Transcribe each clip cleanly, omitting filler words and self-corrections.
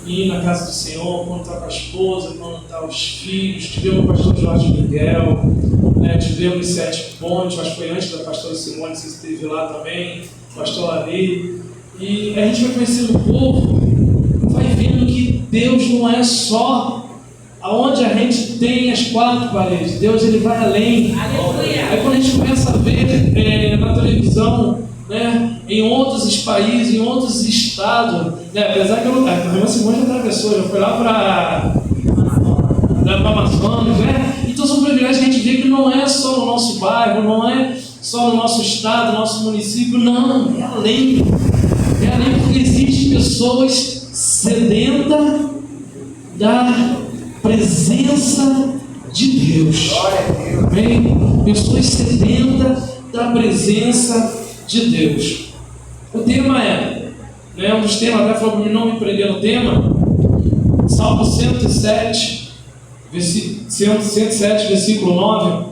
ir na casa do Senhor, quando está com a esposa, quando está os filhos. Tivemos o pastor Jorge Miguel, né? Tivemos Sete Pontes, acho que foi antes da pastora Simone, você esteve lá também, pastor Ali. E a gente vai conhecendo o povo, vai vendo que Deus não é só aonde a gente tem as quatro paredes. Deus, ele vai além. Aleluia. Aí quando a gente começa a ver na televisão, né, em outros países, em outros estados, né, apesar que a irmã Simone já atravessou, já foi lá para a Amazônia, né? Então são privilégios que a gente vê que não é só no nosso bairro, não é só no nosso estado, no nosso município, não, é além. É além, porque existem pessoas sedentas da presença de Deus. Amém? Pessoas sedentas da presença de Deus. O tema um dos temas, até falou para mim não me prender no tema, Salmo 107, versículo 9.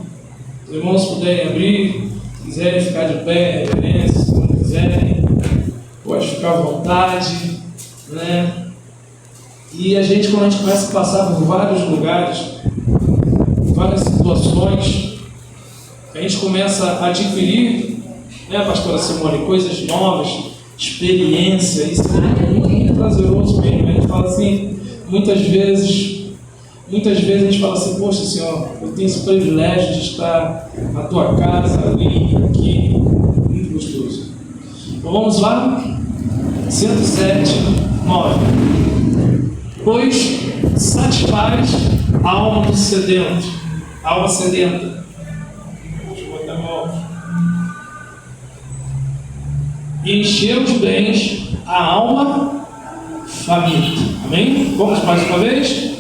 Os irmãos puderem abrir, quiserem ficar de pé, reverência, se não quiserem, pode ficar à vontade, né? E a gente, quando a gente começa a passar por vários lugares, várias situações, a gente começa a adquirir, né, pastora Simone, coisas novas, experiência. Isso é muito prazeroso mesmo. A gente fala assim, muitas vezes a gente fala assim, poxa Senhor, eu tenho esse privilégio de estar na tua casa, ali, aqui, muito gostoso. Então vamos lá, 107, 9. Pois satisfaz a alma do sedento, a alma sedenta. Deixa eu botar meu óculos. E encheu de bens a alma faminta. Amém? Vamos mais uma vez?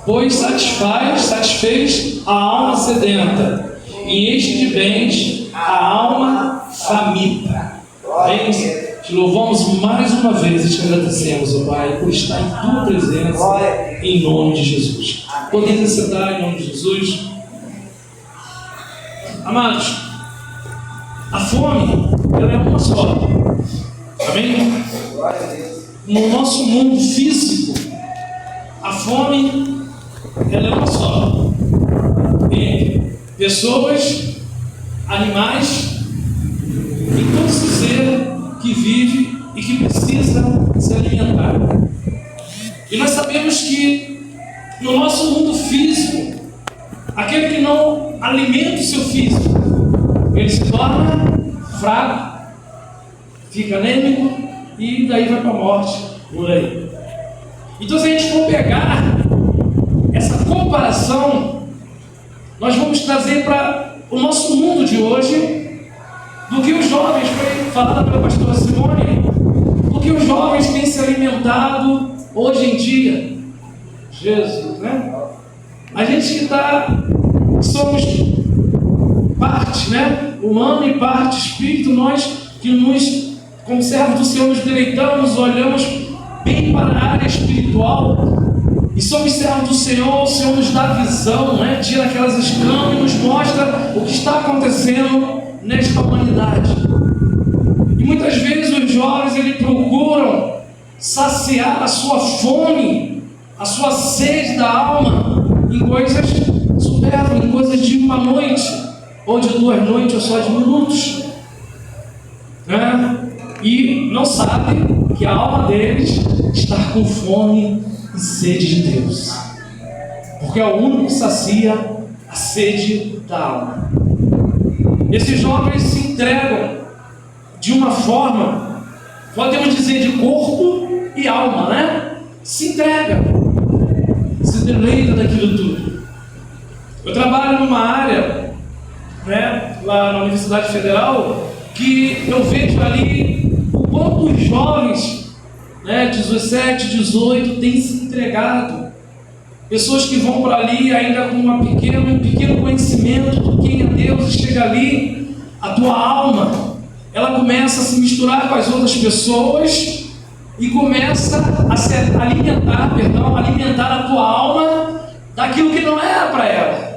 Pois satisfez a alma sedenta, e enche de bens a alma faminta. Amém? Te louvamos mais uma vez e te agradecemos, ó Pai, por estar em tua presença, em nome de Jesus. Podemos sentar em nome de Jesus. Amados, a fome, ela é uma só. Amém? No nosso mundo físico, a fome, ela é uma só. Pessoas, animais e todo ser que vive e que precisa se alimentar. E nós sabemos que no nosso mundo físico, aquele que não alimenta o seu físico, ele se torna fraco, fica anêmico e daí vai para a morte por aí. Então, se a gente for pegar essa comparação, nós vamos trazer para o nosso mundo de hoje do que os jovens, foi falado pela pastora Simone, do que os jovens têm se alimentado hoje em dia. Jesus, né? A gente que somos parte, né? Humano e parte espírito, nós que como servos do Senhor, nos deleitamos, olhamos bem para a área espiritual e somos servos do Senhor. O Senhor nos dá visão, né? Tira aquelas escamas e nos mostra o que está acontecendo nesta humanidade. E muitas vezes os jovens eles procuram saciar a sua fome, a sua sede da alma em coisas supérfluas, em coisas de uma noite, ou de 2 noites, ou só de minutos, né? E não sabem que a alma deles está com fome e sede de Deus, porque é o único que sacia a sede da alma. Esses jovens se entregam de uma forma, podemos dizer, de corpo e alma, né? Se entrega, se deleita daquilo tudo. Eu trabalho numa área, né, lá na Universidade Federal, que eu vejo ali o quanto os jovens, né, 17, 18, têm se entregado. Pessoas que vão para ali ainda com um pequeno conhecimento do quem é Deus, e chega ali, a tua alma, ela começa a se misturar com as outras pessoas e começa a se alimentar a tua alma daquilo que não era para ela.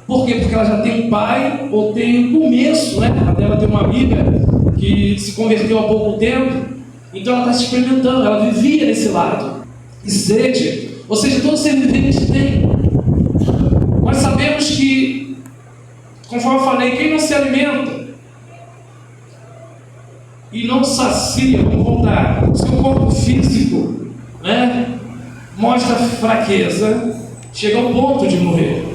Por quê? Porque ela já tem um pai, ou tem um começo, né? Até ela tem uma amiga que se converteu há pouco tempo, então ela está se experimentando, ela vivia desse lado. e sede. Ou seja, todo ser vivente tem. Nós sabemos que, conforme eu falei, quem não se alimenta e não sacia, vamos voltar, seu corpo físico, né, mostra fraqueza, chega ao ponto de morrer.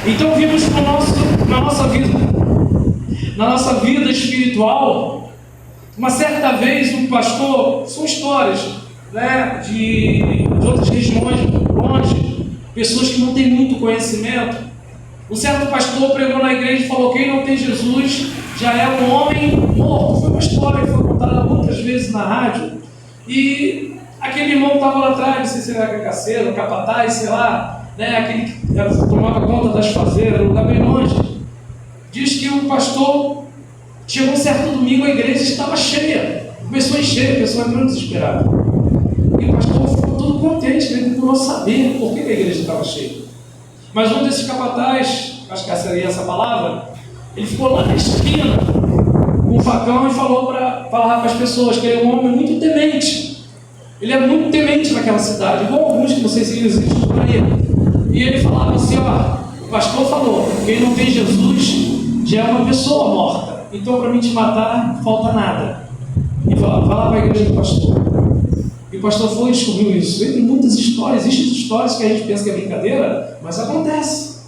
Então vimos na nossa vida espiritual, uma certa vez um pastor, são histórias, né, de outras regiões longe, pessoas que não têm muito conhecimento. Um certo pastor pregou na igreja e falou: quem não tem Jesus já é um homem morto. Foi uma história que foi contada muitas vezes na rádio. E aquele irmão que estava lá atrás, não sei se era cacaceiro, capataz, sei lá, né, aquele que tomava conta das fazeiras, um lugar bem longe, diz que o pastor chegou um certo domingo, a igreja estava cheia, começou a encher, a pessoa entrou desesperada. E o pastor ficou todo contente, ele procurou saber por que a igreja estava cheia. Mas um desses capatazes, acho que seria essa palavra, ele ficou lá na esquina com um facão e falou para as pessoas que ele é um homem muito temente. Ele é muito temente naquela cidade, igual alguns que vocês existem por aí. E ele falava assim: ó, o pastor falou, quem não tem Jesus já é uma pessoa morta. Então para mim te matar não falta nada. E falava: vai lá para a igreja do pastor. E o pastor foi e descobriu isso. Tem muitas histórias, existem histórias que a gente pensa que é brincadeira, mas acontece.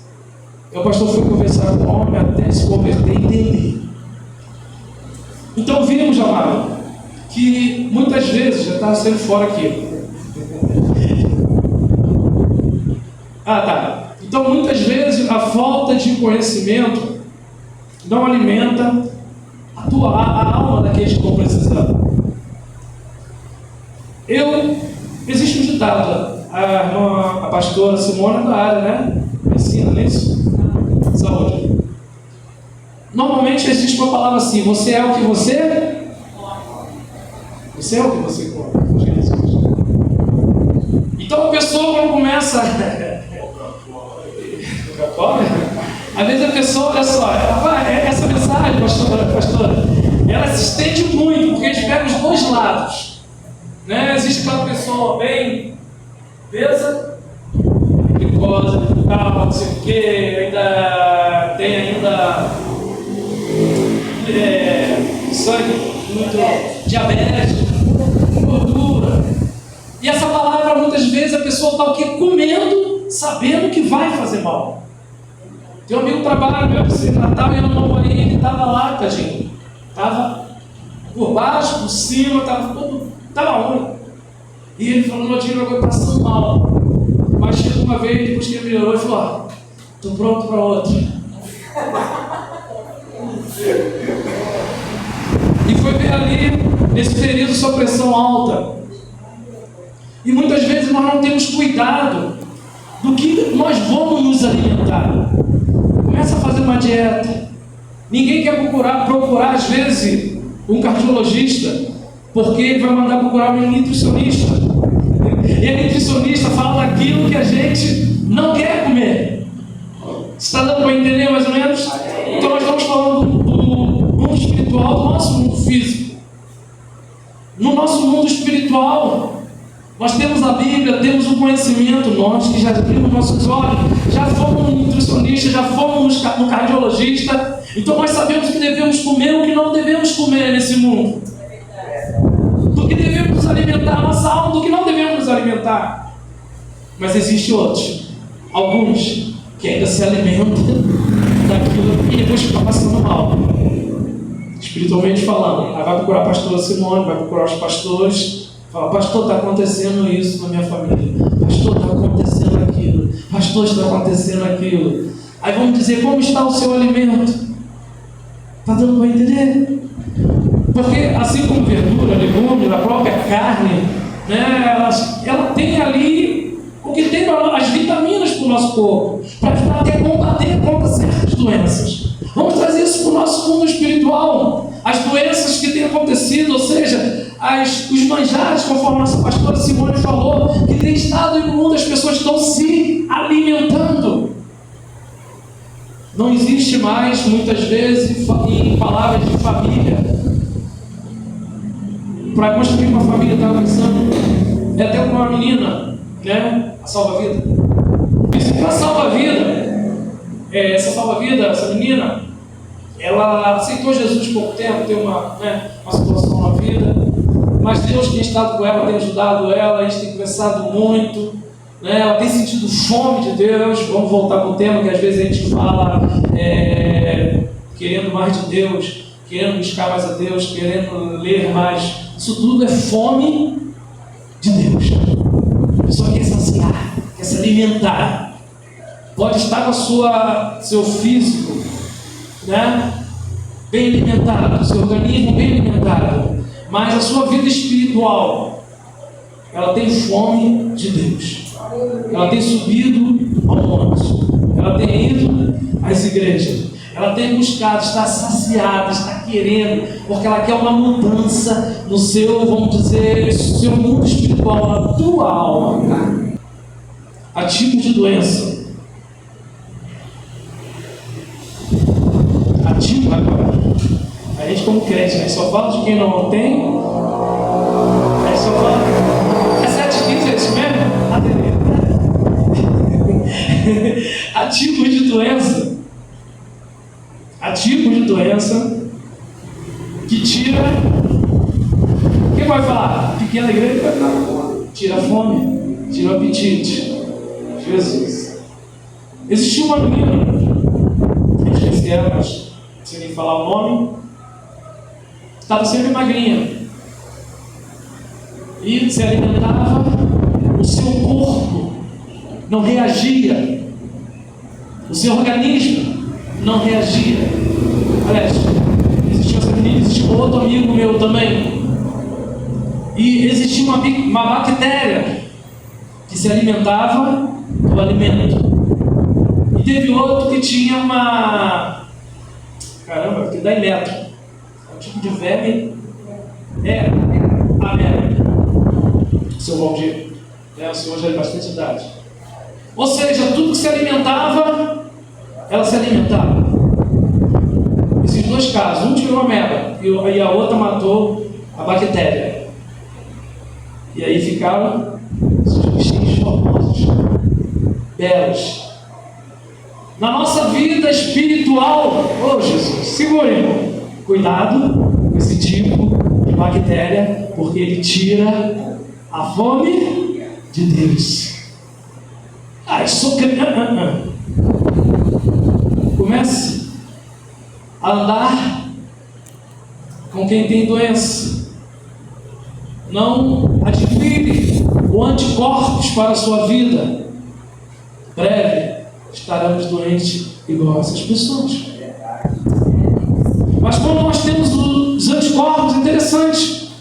E o pastor foi conversar com o homem até se converter e entender. Então vimos, amado, que muitas vezes, já estava saindo fora aqui. Então muitas vezes a falta de conhecimento não alimenta a alma daqueles que estão precisando. Existe um ditado, a pastora Simona da área, né? Ensina nisso? Saúde. Normalmente existe uma palavra assim: você é o que você? Você é o que você come. Então a pessoa, quando começa às vezes a pessoa, olha só, essa mensagem, pastora, ela se estende muito, porque a gente pega os dois lados, né? Existe aquela pessoa bem obesa, perigosa, tal, não sei o que, ainda tem sangue muito diabético, gordura. E essa palavra, muitas vezes, a pessoa está o quê? Comendo, sabendo que vai fazer mal. Tem um amigo que trabalha, Natal e Ano Novo aí, ele estava lá, tadinho. Estava por baixo, por cima, estava ruim. E ele falou: no dia eu vou passando mal. Mas chegou uma vez, depois que ele melhorou, ele falou: estou pronto para outra. E foi ver ali, nesse período, sua pressão alta. E muitas vezes nós não temos cuidado do que nós vamos nos alimentar. Começa a fazer uma dieta. Ninguém quer procurar às vezes um cardiologista, porque ele vai mandar procurar um nutricionista. E a nutricionista fala daquilo que a gente não quer comer. Está dando para entender mais ou menos? Então nós estamos falando do mundo espiritual, do nosso mundo físico. No nosso mundo espiritual, nós temos a Bíblia, temos o conhecimento, nós que já abrimos nossos olhos, já fomos no nutricionista, já fomos no cardiologista. Então nós sabemos o que devemos comer e o que não devemos comer nesse mundo. Do que devemos nos alimentar, a nossa alma, do que não devemos nos alimentar. Mas existem outros, alguns, que ainda se alimentam daquilo e depois ficam passando mal. Espiritualmente falando, aí vai procurar a pastora Simone, vai procurar os pastores. Fala: pastor, está acontecendo isso na minha família. Pastor, está acontecendo aquilo. Pastor, está acontecendo aquilo. Aí vamos dizer: como está o seu alimento? Está dando para entender? Porque assim como verdura, legume, a própria carne, né, ela tem ali o que tem as vitaminas para o nosso corpo, para ajudar até a combater contra certas doenças. Vamos trazer isso para o nosso mundo espiritual. As doenças que têm acontecido, ou seja, os manjares, conforme a nossa pastora Simone falou, que tem estado no mundo, as pessoas estão se alimentando. Não existe mais, muitas vezes, em palavras de família. Para construir uma família está avançando. É até uma menina menina, né? A salva-vida. Disse que a salva-vida, essa menina, ela aceitou Jesus por pouco tempo, tem uma situação na vida, mas Deus tem estado com ela, tem ajudado ela, a gente tem conversado muito, né? Ela tem sentido fome de Deus. Vamos voltar para o tema que às vezes a gente fala, querendo mais de Deus, querendo buscar mais a Deus, querendo ler mais. Isso tudo é fome de Deus. A pessoa quer saciar, quer se alimentar. Pode estar com seu físico, né, bem alimentado, seu organismo bem alimentado, mas a sua vida espiritual, ela tem fome de Deus. Ela tem subido ao monte, ela tem ido às igrejas, ela tem buscado, está saciada, está querendo, porque ela quer uma mudança no seu, vamos dizer, seu mundo espiritual, na tua alma. Há tipos de doença. Há tipos agora. A gente como crente, né? Só fala de quem não tem. Aí só fala. É 7h15, é isso mesmo? Há tipos de doença. Há tipos de doença que tira. Quem vai falar? Pequena igreja vai falar. Tira a fome, tira o apetite. Jesus. Existiu uma menina, eu esqueci ela, mas não sei nem falar o nome. Estava sempre magrinha. E se alimentava, o seu corpo não reagia. O seu organismo não reagia. Aliás, existiu essa menina, existiu outro amigo meu também. E existia uma bactéria que se alimentava do alimento. E teve outro que tinha uma... Caramba, que dá eletro. É um tipo de verme. América. Seu Valdir. O senhor já é de bastante idade. Ou seja, tudo que se alimentava, ela se alimentava. Esses dois casos, um tirou a ameba e a outra matou a bactéria. E aí ficaram esses bichinhos formosos, belos. Na nossa vida espiritual, Jesus, segure, cuidado com esse tipo de bactéria, porque ele tira a fome de Deus. Comece a andar com quem tem doença. Não adquire o anticorpos para a sua vida. Breve estaremos doentes igual a essas pessoas. Mas quando nós temos os anticorpos, é interessante.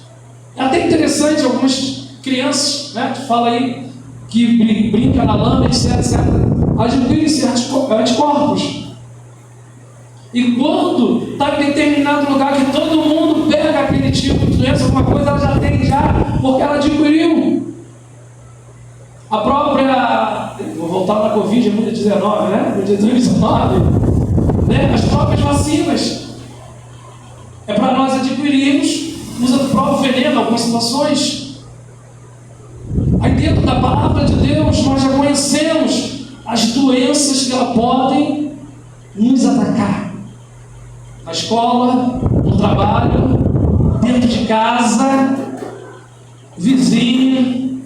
É até interessante algumas crianças, né? Tu fala aí que brinca na lama, etc. Adquire certos anticorpos. E quando está em determinado lugar que todo mundo pega aquele tipo de doença, alguma coisa ela já tem porque ela adquiriu. A própria, vou voltar na Covid-19, né? Covid-19, né? As próprias vacinas. É para nós adquirirmos, usa do próprio veneno em algumas situações. Aí dentro da palavra de Deus, nós já conhecemos as doenças que elas podem nos atacar. Na escola, no trabalho, dentro de casa, vizinho.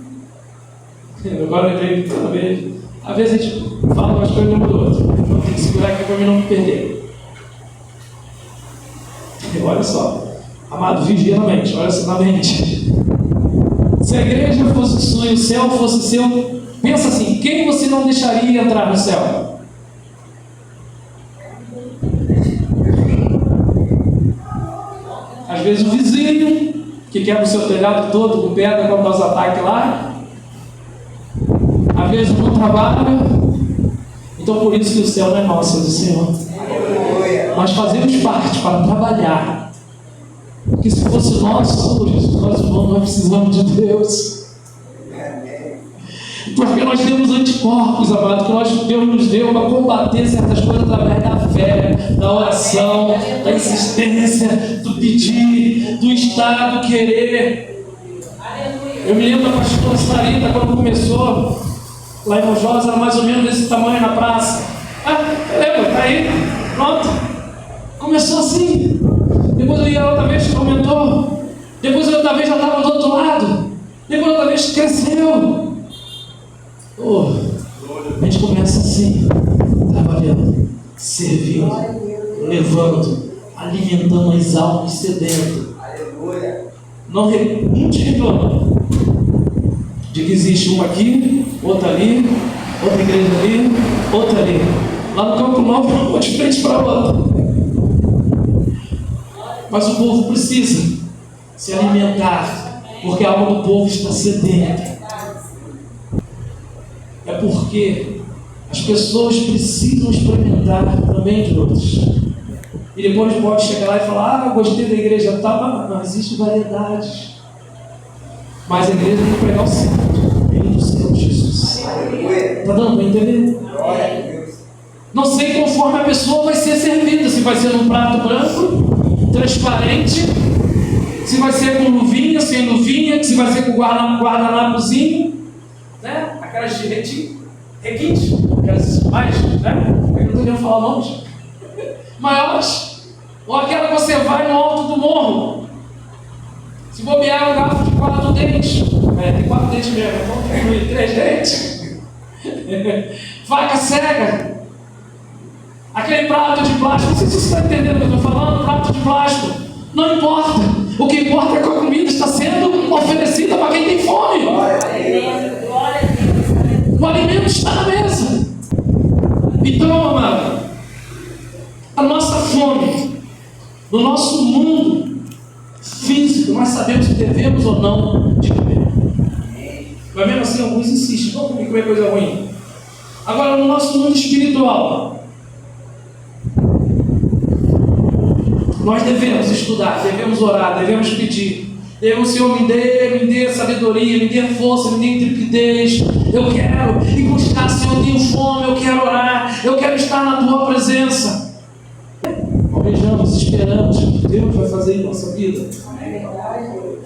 Agora eu lembrei toda vez. Às vezes a gente fala umas coisas uma do outro. Então tem que segurar aqui para mim não me perder. Olha só. Amado, vigia na mente. Olha só na mente. Se a igreja fosse o sonho, o céu fosse seu, pensa assim: quem você não deixaria entrar no céu? Às vezes o vizinho, que quebra o seu telhado todo com pedra quando dá os ataques lá. Às vezes não trabalha. Então por isso que o céu não é nosso, é do Senhor. Nós fazemos parte para trabalhar. Porque se fosse nosso, nós precisamos de Deus. Porque nós temos anticorpos, amado, que Deus nos deu para combater certas coisas através da fé, da oração, da insistência, do pedir, do estar, do querer. Eu me lembro da pastora Sarita, quando começou, lá em Monjosa, era mais ou menos desse tamanho na praça. Lembra? Tá aí, pronto. Começou assim. Depois eu ia outra vez, aumentou. Depois outra vez já estava do outro lado. Depois outra vez cresceu. A gente começa assim, trabalhando, servindo, levando, alimentando as almas sedentas. Não te reclama de que existe uma aqui, outra ali, outra igreja ali, outra ali. Lá no Campo Novo, uma de frente para a outra. Mas o povo precisa se alimentar, porque a alma do povo está sedenta. É porque as pessoas precisam experimentar também de outros. E depois pode chegar lá e falar: gostei da igreja tal. Não, existe variedades. Mas a igreja tem que pregar o santo, reino do Senhor Jesus. Está dando para entender? Não sei conforme a pessoa vai ser servida, se vai ser num prato branco, transparente, se vai ser com luvinha, sem luvinha, se vai ser com guardanapozinho, né? Aquelas de requinte, aquelas mais, né? Eu não estou querendo falar nomes maiores. Ou aquela que você vai no alto do morro. Se bobear um garfo de 4 dentes. Tem 4 dentes mesmo, então tem 3 dentes. Faca cega. Aquele prato de plástico. Não sei se você está entendendo o que eu estou falando. Prato de plástico. Não importa. O que importa é que a comida está sendo oferecida para quem tem fome. O alimento está na mesa. Então, amado, a nossa fome, no nosso mundo físico, nós sabemos que devemos ou não de comer. Mas mesmo assim, alguns insistem: vamos comer coisa ruim. Agora, no nosso mundo espiritual, nós devemos estudar, devemos orar, devemos pedir. Deus, Senhor, me dê sabedoria, me dê força, me dê intrepidez. Eu quero ir buscar, Senhor, eu tenho fome, eu quero orar, eu quero estar na Tua presença. Almejamos, esperamos que Deus vai fazer em nossa vida.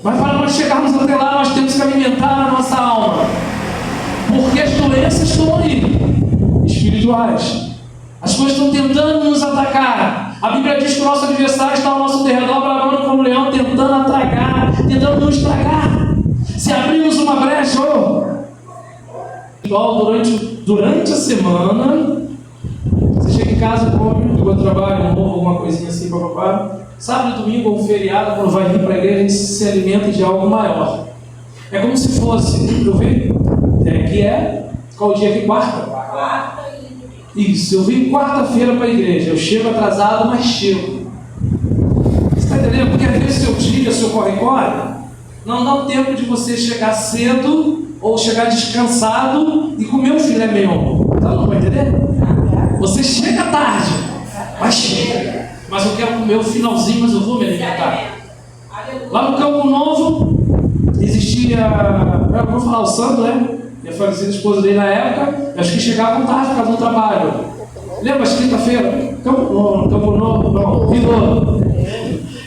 Mas para nós chegarmos até lá, nós temos que alimentar a nossa alma. Porque as doenças estão aí, espirituais. As coisas estão tentando nos atacar. A Bíblia diz que o nosso adversário está ao nosso derredor, bramando como leão, tentando atragar, tentando nos tragar. Se abrimos uma brecha, durante a semana, você chega em casa, come, depois do trabalho, alguma coisinha assim, papapá. Sábado e domingo, ou um feriado, quando vai vir para a igreja, a gente se alimenta de algo maior. É como se fosse, eu vi, qual o dia aqui? Quarta? Isso, eu vim quarta-feira para a igreja, eu chego atrasado, mas chego. Você está entendendo? Porque às vezes seu dia, seu corre-corre, não dá o tempo de você chegar cedo ou chegar descansado e comer um filé mignon. Tá, não vai entender? Você chega tarde, mas chega. Mas eu quero comer o finalzinho, mas eu vou me alimentar. Lá no Campo Novo, existia, eu vou falar o Sandro, né? Minha falecida esposa dele na época, acho que chegavam tarde por causa do trabalho. Lembra, quinta-feira? Campo Novo, não,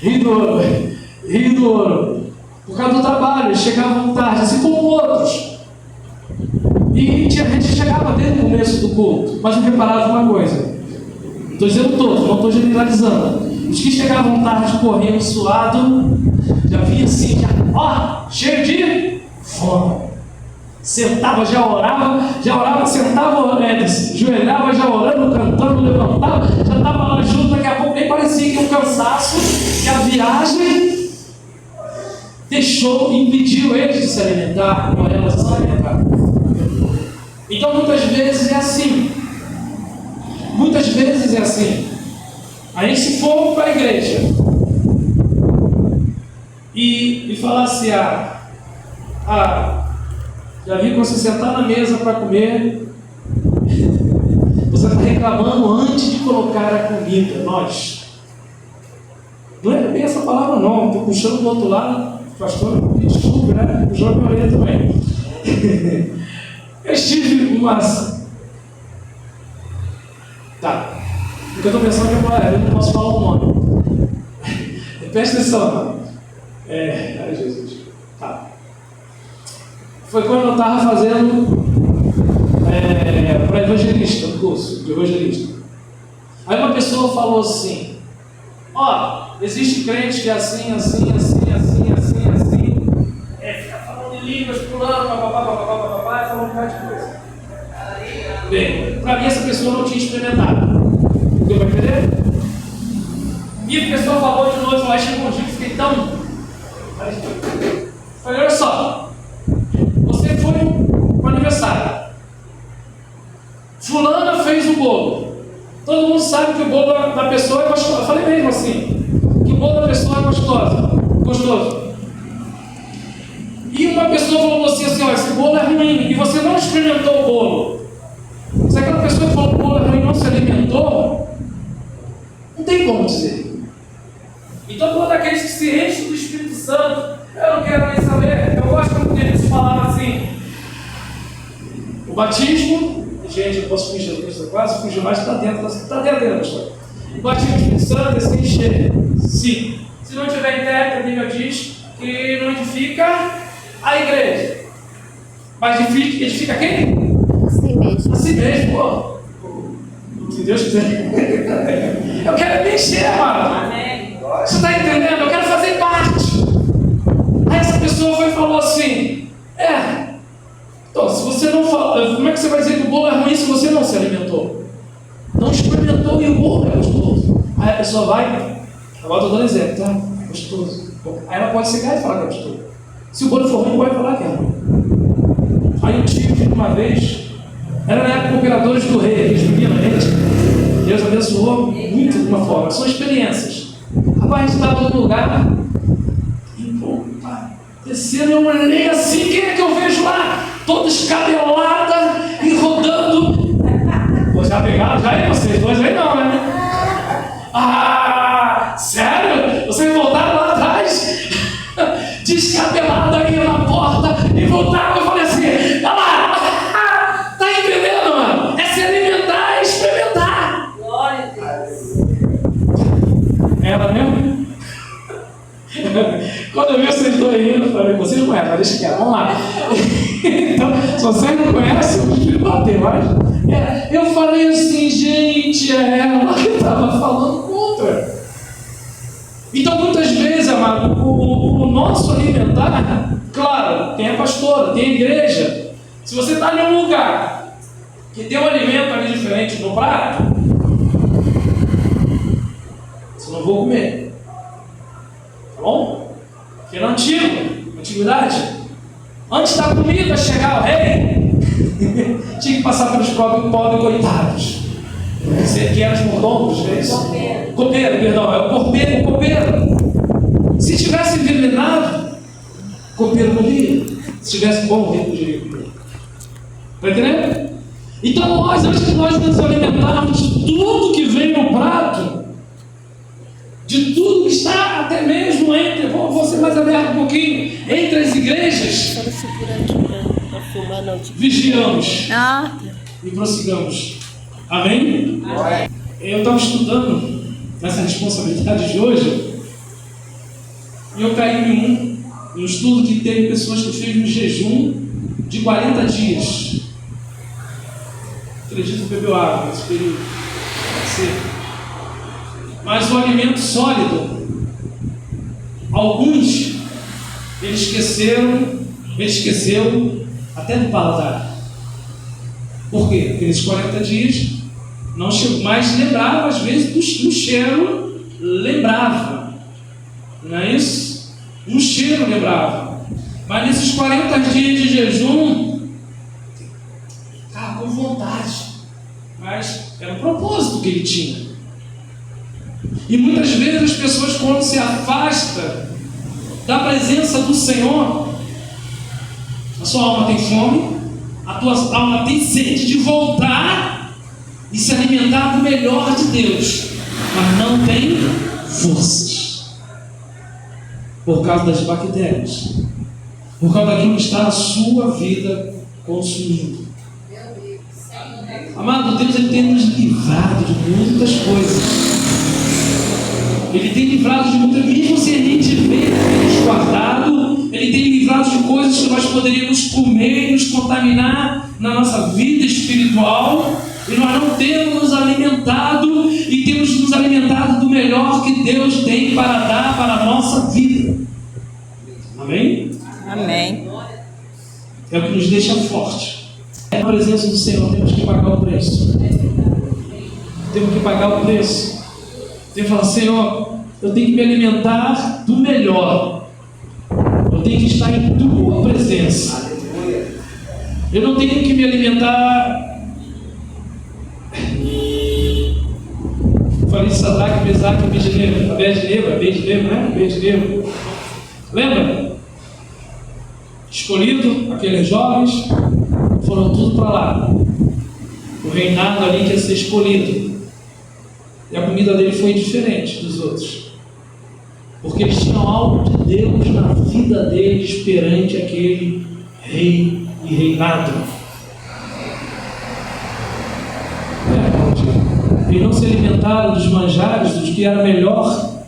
Rio do Ouro. Por causa do trabalho, eles chegavam tarde, assim como outros. E tinha gente que chegava desde o começo do culto, mas não reparava uma coisa. Estou dizendo todos, não estou generalizando. Os que chegavam tarde, correndo, suado, já vinha assim, cheio de fome. Sentava, já orava, sentava, joelhava, já orando, cantando, levantava, já estava lá junto, daqui a pouco nem parecia que um cansaço, que a viagem impediu eles de se alimentar, ou elas de se alimentar. Então muitas vezes é assim. A gente se for para a igreja e falar assim, já vi você sentar na mesa para comer, você está reclamando antes de colocar a comida. Nós, não é bem essa palavra não, estou puxando do outro lado, pastor, desculpe, né? Puxando a minha orelha também. Eu estive umas... Tá, porque eu estou pensando que eu não posso falar o nome. Presta atenção, ai Jesus. Tá. foi quando eu estava fazendo para evangelista, no curso de evangelista. Aí uma pessoa falou assim: existe crente que é assim, fica falando em línguas, pulando, papapá, falando um bocado de coisa. Bem, para mim essa pessoa não tinha experimentado. Deu para entender? E a pessoa falou de novo, lá chegou um dia que fiquei tão... Falei, olha só, você foi para o aniversário, fulana fez o bolo, todo mundo sabe que o bolo da pessoa é gostoso. Eu falei mesmo assim, que o bolo da pessoa é gostoso. E uma pessoa falou para você assim: esse bolo é ruim, e você não experimentou o bolo. Se aquela pessoa que falou que o bolo é ruim não se alimentou, não tem como dizer. Então, todos aqueles que se enchem do Espírito Santo, eu não quero nem saber. Eu gosto quando eles falaram assim: o batismo, gente, eu posso fugir, eu quase fugir mais, está dentro da história. O batismo do Espírito Santo é se encher. Sim. Se não tiver interno, a Bíblia diz que não edifica a igreja. Mas edifica quem? Assim mesmo, pô. Se Deus quiser. Eu quero me encher, amado. Amém. Você está entendendo? Eu quero fazer parte. Aí essa pessoa foi e falou assim: então, se você não fala, como é que você vai dizer que o bolo é ruim se você não se alimentou? Não experimentou e o bolo é gostoso. Aí a pessoa vai, agora estou dando exemplo, tá? Gostoso. Aí ela pode chegar e falar que é gostoso. Se o bolo for ruim, pode falar que é ruim. Aí eu tive uma vez, era na época Operadores do Rei, eles viviam na gente. Deus abençoou muito de uma forma. São experiências. Rapaz, a gente estava num lugar e descendo, eu olhei assim, quem é que eu vejo lá? Toda escabelada e rodando. Pô, já pegaram? Já é vocês dois aí não, né? Sério? Vocês voltaram lá atrás? Descabelado aí na porta e voltaram. Eu falei assim: olha lá, tá entendendo, mano? É se alimentar, é experimentar. Glória a Deus. Ela mesmo? Quando eu vi vocês dois rindo, eu falei: vocês não conhecem, mas deixa quieto, vamos lá. Então, se vocês não conhecem, eu prefiro bater, mas eu falei assim: gente, é ela que estava falando contra. Então, muitas vezes, amado, o nosso alimentar, claro, tem a pastora, tem a igreja. Se você está em um lugar que tem um alimento ali diferente no prato, você não vou comer. Tá bom? Porque na antiguidade, antes da comida chegar ao rei, tinha que passar pelos pobres coitados. Você que era os mordomos, é isso? Copeiro, perdão, é o copeiro. Se tivesse envenenado, copeiro morria. Se tivesse bom, o rei poderia comer. Está entendendo? Então nós, antes de nós nos alimentarmos de tudo que vem no prato, de tudo que está até mesmo entre, vou ser mais aberto um pouquinho, entre as igrejas, vigiamos e prossigamos. Amém? Eu estava estudando nessa responsabilidade de hoje e eu caí em um estudo que teve pessoas que fez um jejum de 40 dias. Acredito que bebeu água nesse período. Pode ser. Mas o alimento sólido, alguns ele esqueceu até do paladar. Por quê? Porque nesses 40 dias não chegou, mas lembrava às vezes do cheiro, lembrava. Não é isso? Um cheiro lembrava. Mas nesses 40 dias de jejum, com vontade. Mas era um propósito que ele tinha. E muitas vezes as pessoas, quando se afastam da presença do Senhor, a sua alma tem fome, a tua alma tem sede de voltar e se alimentar do melhor de Deus, mas não tem forças, por causa das bactérias, por causa daquilo que está a sua vida consumindo. Amado, Deus ele tem nos livrado de muitas coisas. Ele tem livrado de muitas, mesmo sem a gente ver, tem nos guardado Ele tem livrado de coisas que nós poderíamos comer e nos contaminar na nossa vida espiritual, e nós não temos nos alimentado e temos nos alimentado do melhor que Deus tem para dar para a nossa vida. Amém? Amém. É o que nos deixa forte. É a presença do Senhor, temos que pagar o preço. Temos que pagar o preço. Tem que falar: Senhor, eu tenho que me alimentar do melhor. Eu tenho que estar em tua presença. Eu não tenho que me alimentar. Eu falei de Sadraque, Mesaque e Abednego, né? Abednego. Lembra? Escolhido, aqueles jovens foram tudo para lá. O reinado ali quer ser escolhido. E a comida dele foi diferente dos outros, porque eles tinham algo de Deus na vida deles perante aquele rei e reinado. Eles não se alimentaram dos manjares, dos que era melhor.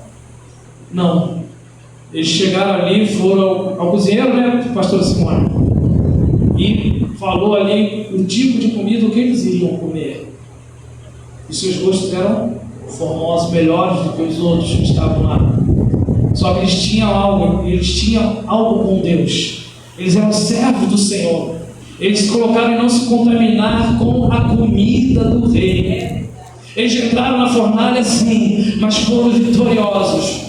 Não. Eles chegaram ali, foram ao cozinheiro, né, pastor Simone, e falou ali o tipo de comida, o que eles iriam comer. E seus gostos eram formosos, melhores do que os outros que estavam lá. Só que eles tinham algo com Deus. Eles eram servos do Senhor. Eles se colocaram em não se contaminar com a comida do rei. Eles entraram na fornalha sim, mas foram vitoriosos.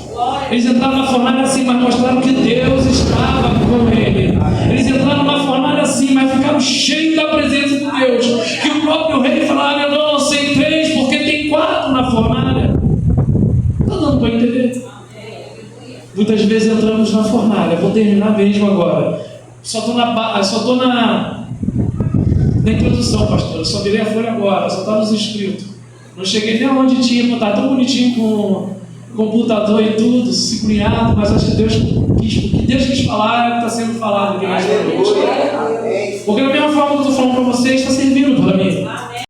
Eles entraram na fornalha sim, mas mostraram que Deus estava com ele. Eles entraram na fornalha sim, mas ficaram cheios da presença de Deus. Que o próprio rei falava: eu não sei 3, porque tem 4 na fornalha. Está dando para entender? Muitas vezes entramos na fornalha. Vou terminar mesmo agora. Só estou na introdução, pastor. Só virei a folha agora. Só está nos escritos. Não cheguei nem aonde tinha. Está tão bonitinho com computador e tudo, disciplinado, mas acho que Deus quis falar, está sendo falado aqui mais uma noite. Porque da mesma forma que eu estou falando para vocês, está servindo para mim.